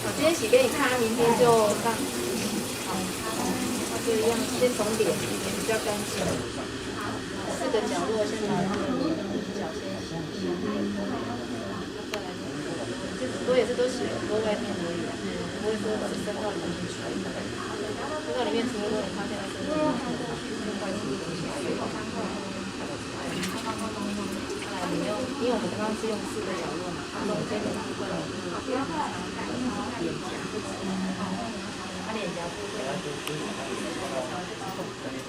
我今天洗给你看，明天就放。就一样，先从脸比较干净。4个角落先把那个角先洗一下。再来耳朵也是都洗耳朵外面而已，不会说伸到里面去。伸到里面，除了说你发现它是坏处的东西，因为我们刚刚是用4个角落嘛，中间的部分脸颊，脸颊部分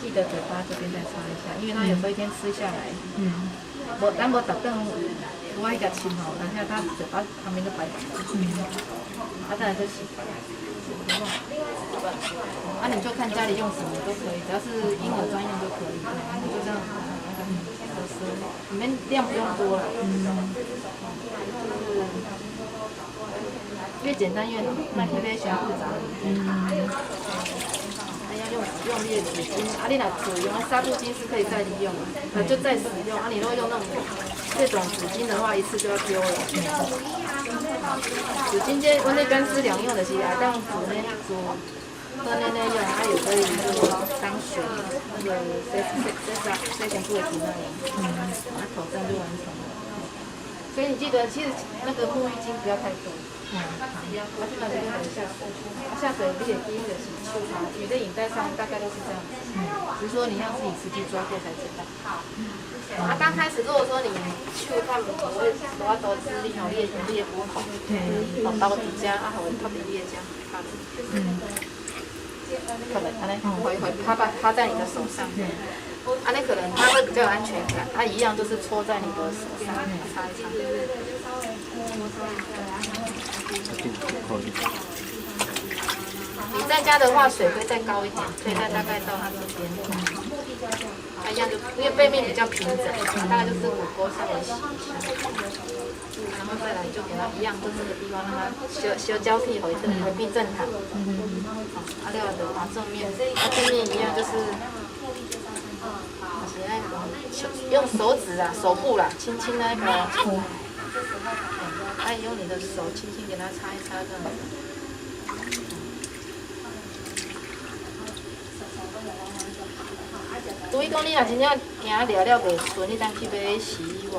记得嘴巴这边再擦一下，因为它有时候一天吃下来，咱无特顿我迄个亲吼，等下它嘴巴旁边就白白的，再来就洗。你就看家里用什么都可以，只要是婴儿专用就可以，就这样。里面量不用多了，越简单越好，卖特别小复杂。要用力的纸巾，你若只用纱布巾是可以再利用的，就再使用。你如果用那种这种纸巾的话，一次就要丢了。纸巾这我那边是两用的，是啊，当煮那用，它也可以就是当水，那个塞进去的那样，把它口罩就完成了。所以你记得，其实那个沐浴巾不要太多。它基本上就很下水，下水你也第一个是秋茶，你的影带上大概都是这样子。只是说你要自己实际抓过才知道。刚开始如果说你去看不会多多资历哦，你也不好，刀子夹会特别裂这样，可能会趴在你的手上，那可能它会比较有安全感，它一样都是戳在你的手上，擦一擦。你在家的话，水会再高一点，可以再大概到它这边。它一样就因为背面比较平整，大概就是5勾稍微洗一下，然后再来就给它一样，就这个地方让它修交替回避正常。另外的话正面，正面一样就是，用手指啊、手部啦，轻轻那个。用你的手轻轻给它擦一擦，这样子。除非讲你若真正行了了袂顺，你当去买洗衣网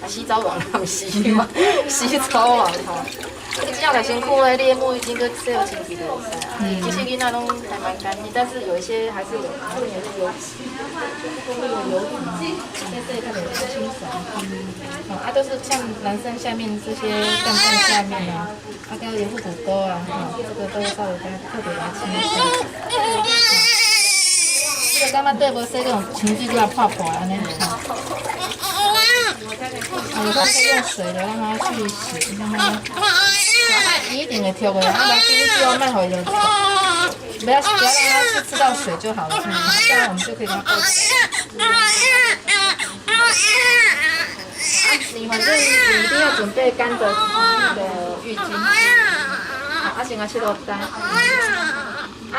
洗澡网洗衣网、洗澡网吼。你只要来辛苦的，你的沐浴巾跟洗好清气就会使啊。其实囡仔拢还蛮干净，但是有一些还是有会有油脂，会有油脂，在这里看起来不清爽。都是像男生下面这些蛋蛋下面啊，还有腹股沟啊，这个都稍微特别来清一下。这个感觉对无洗，这种情绪就要破破安尼。有时候可以用水的让它去洗，让它一定会跳过来，把精力要慢回流，不要让它吃到水就好了，这样我们就可以给它过水。你反正你一定要准备干的那个浴巾，先要去落单。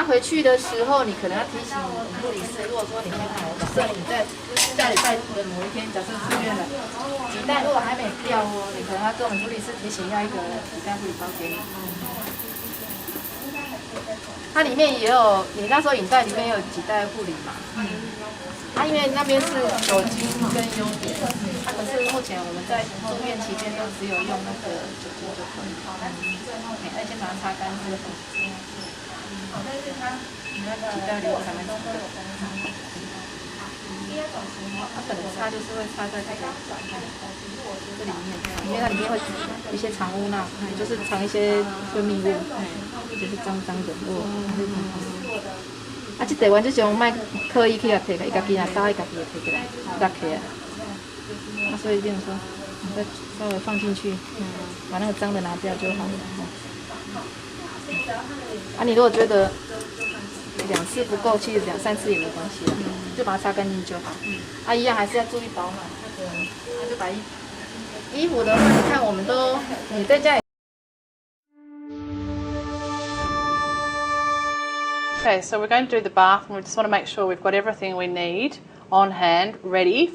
回去的时候你可能要提醒护理师，如果说你现在设你在下礼拜的某一天，假设出院了，脐带如果还没掉哦，你可能要跟我们护理师提醒要一个脐带护理包给你。它里面也有，你那时候影带里面也有脐带护理嘛？因为那边是酒精跟优点，可是目前我们在住院期间都只有用那个酒精就可以。先把它擦干之后，你那个脐带留才能出的。它可能擦就是会擦在这里面，因为它里面会一些藏污纳，就是藏一些分泌物，就是脏脏的。这台湾这种卖刻意去啊摕个，伊家己啊搭伊家己就摕起来，搭起来。所以变成说，你再稍微放进去，把那个脏的拿掉就好了。你如果觉得2次不够，其实2、3次也没关系了，就把它擦干净就好。一样还是要注意保暖。那就把衣服的话，你看我们都你在家里。Okay, so we're going to do the bath and we just want to make sure we've got everything we need on hand, ready.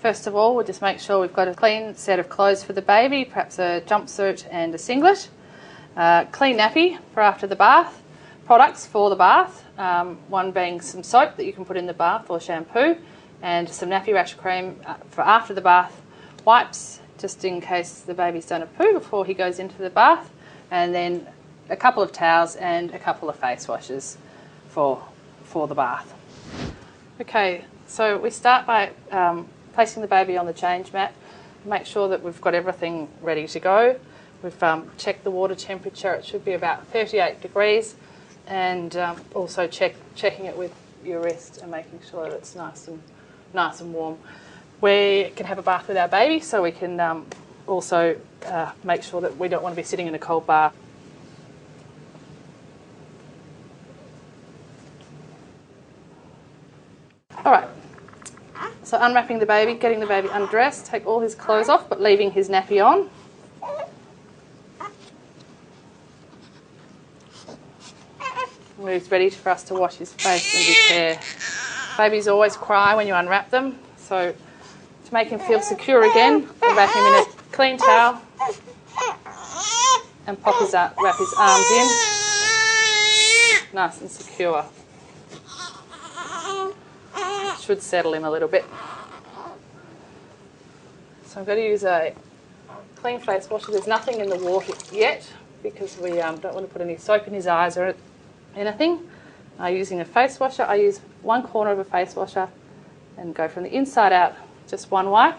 First of all, we'll just make sure we've got a clean set of clothes for the baby, perhaps a jumpsuit and a singlet. Clean nappy for after the bath. Products for the bath, one being some soap that you can put in the bath or shampoo, and some nappy rash cream for after the bath. Wipes, just in case the baby's done a poo before he goes into the bath, and then a couple of towels and a couple of face washes for the bath. Okay, so we start by placing the baby on the change mat. Make sure that we've got everything ready to go. We've checked the water temperature. It should be about 38 degrees, and also checking it with your wrist and making sure that it's nice and warm. We can have a bath with our baby, so we can also make sure that we don't want to be sitting in a cold bath. All right, so unwrapping the baby, getting the baby undressed, take all his clothes off but leaving his nappy on. He's ready for us to wash his face and his hair. Babies always cry when you unwrap them, so to make him feel secure again, we'll wrap him in a clean towel and wrap his arms in, nice and secure. Should settle him a little bit. So I'm going to use a clean face washer. There's nothing in the water yet because we don't want to put any soap in his eyes or anything. Using a face washer, I use one corner of a face washer and go from the inside out, just one wipe,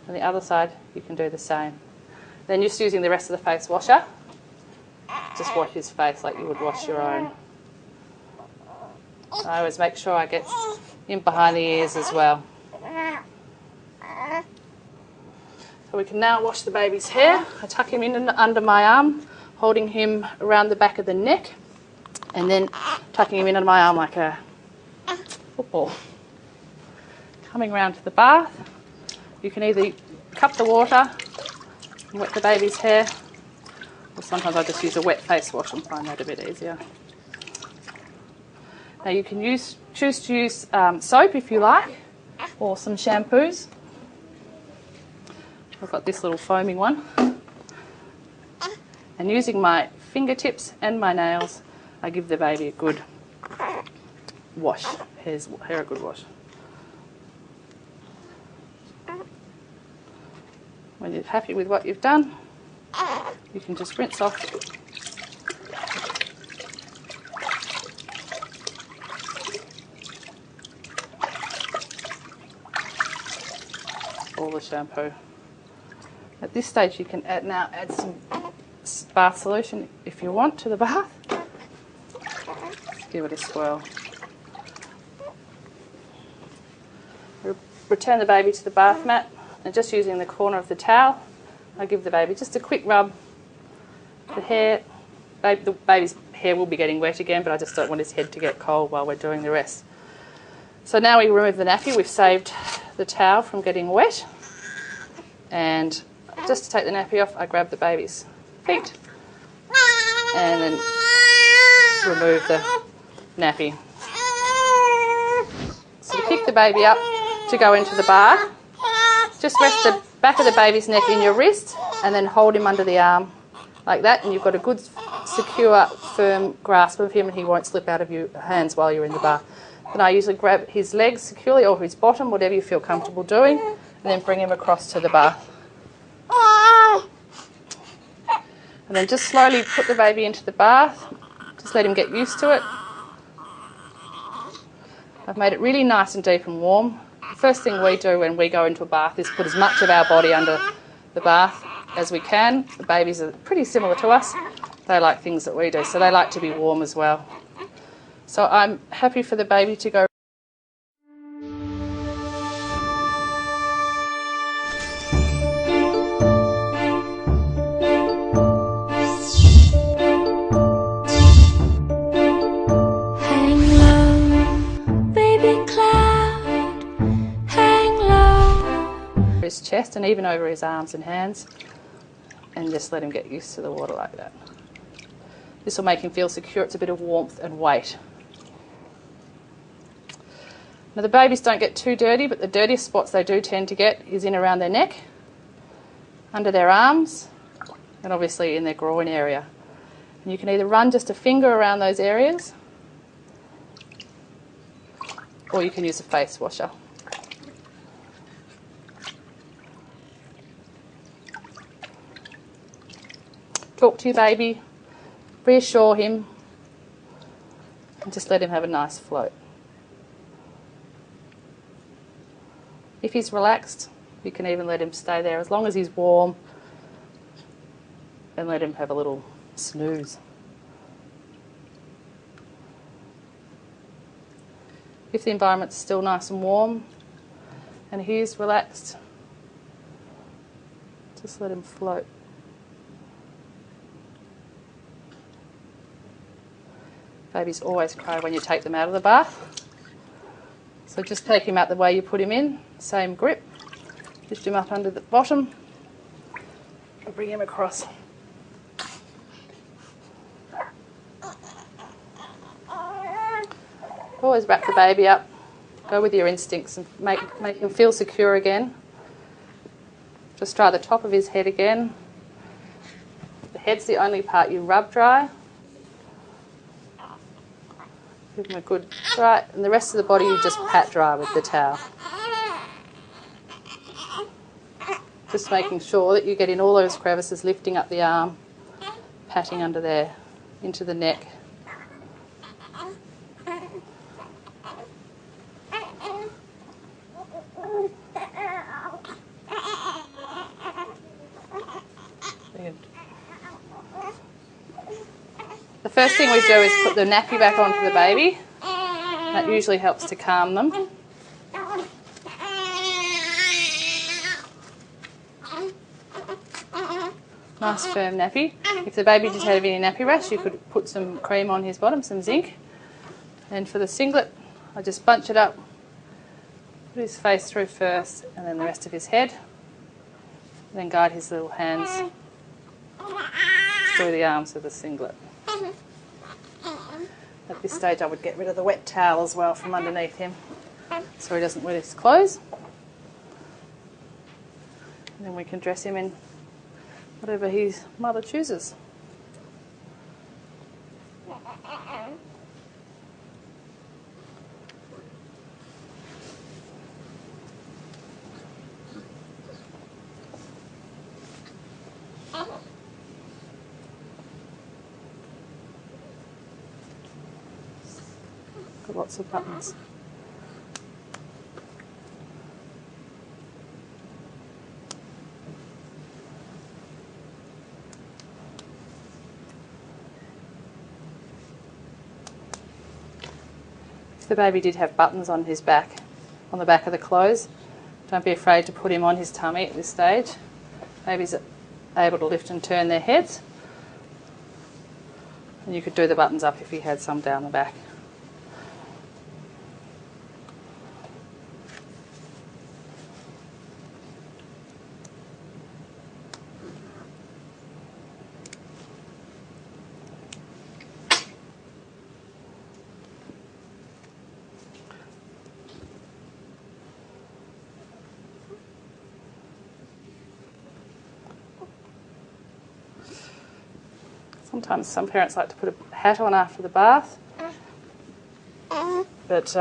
and the other side you can do the same. Then just using the rest of the face washer, just wash his face like you would wash your own. I always make sure I get in behind the ears as well. So we can now wash the baby's hair. I tuck him in under my arm, holding him around the back of the neck, and then tucking him in under my arm like a football. Coming round to the bath, you can either cup the water and wet the baby's hair, or sometimes I just use a wet face wash and find that a bit easier. Now you can choose to use soap if you like, or some shampoos. I've got this little foaming one. And using my fingertips and my nails, I give the baby a good wash, hair a good wash. When you're happy with what you've done, you can just rinse off all the shampoo. At this stage you can add some bath solution if you want to the bath. Just give it a swirl. Return the baby to the bath mat, and just using the corner of the towel, I give the baby just a quick rub. The baby's hair will be getting wet again, but I just don't want his head to get cold while we're doing the rest. So now we remove the nappy. We've saved the towel from getting wet, and just to take the nappy off, I grab the baby's feet and then remove the nappy. So to pick the baby up to go into the bath, just rest the back of the baby's neck in your wrist and then hold him under the arm like that, and you've got a good, secure, firm grasp of him, and he won't slip out of your hands while you're in the bath. Then I usually grab his legs securely, or his bottom, whatever you feel comfortable doing, and then bring him across to the bath. And then just slowly put the baby into the bath. Just let him get used to it. I've made it really nice and deep and warm. The first thing we do when we go into a bath is put as much of our body under the bath as we can. The babies are pretty similar to us. They like things that we do, so they like to be warm as well. So I'm happy for the baby to go. His chest and even over his arms and hands, and just let him get used to the water like that. This will make him feel secure. It's a bit of warmth and weight. Now the babies don't get too dirty, but the dirtiest spots they do tend to get is in around their neck, under their arms, and obviously in their groin area. And you can either run just a finger around those areas, or you can use a face washer. Talk to your baby, reassure him, and just let him have a nice float. If he's relaxed, you can even let him stay there as long as he's warm, and let him have a little snooze. If the environment's still nice and warm and he's relaxed, just let him float. Babies always cry when you take them out of the bath. So just take him out the way you put him in, same grip. Lift him up under the bottom and bring him across. Always wrap the baby up. Go with your instincts and make him feel secure again. Just dry the top of his head again. The head's the only part you rub dry. Give him a good dry, and the rest of the body you just pat dry with the towel. Just making sure that you get in all those crevices, lifting up the arm, patting under there, into the neck. The first thing we do is put the nappy back onto the baby. That usually helps to calm them. Nice firm nappy. If the baby did have any nappy rash, you could put some cream on his bottom, some zinc. And for the singlet, I just bunch it up, put his face through first and then the rest of his head. Then guide his little hands through the arms of the singlet. At this stage I would get rid of the wet towel as well from underneath him so he doesn't wet his clothes. And then we can dress him in whatever his mother chooses. Got lots of buttons. If the baby did have buttons on his back, on the back of the clothes, don't be afraid to put him on his tummy at this stage. Babies are able to lift and turn their heads. And you could do the buttons up if he had some down the back. Sometimes some parents like to put a hat on after the bath, but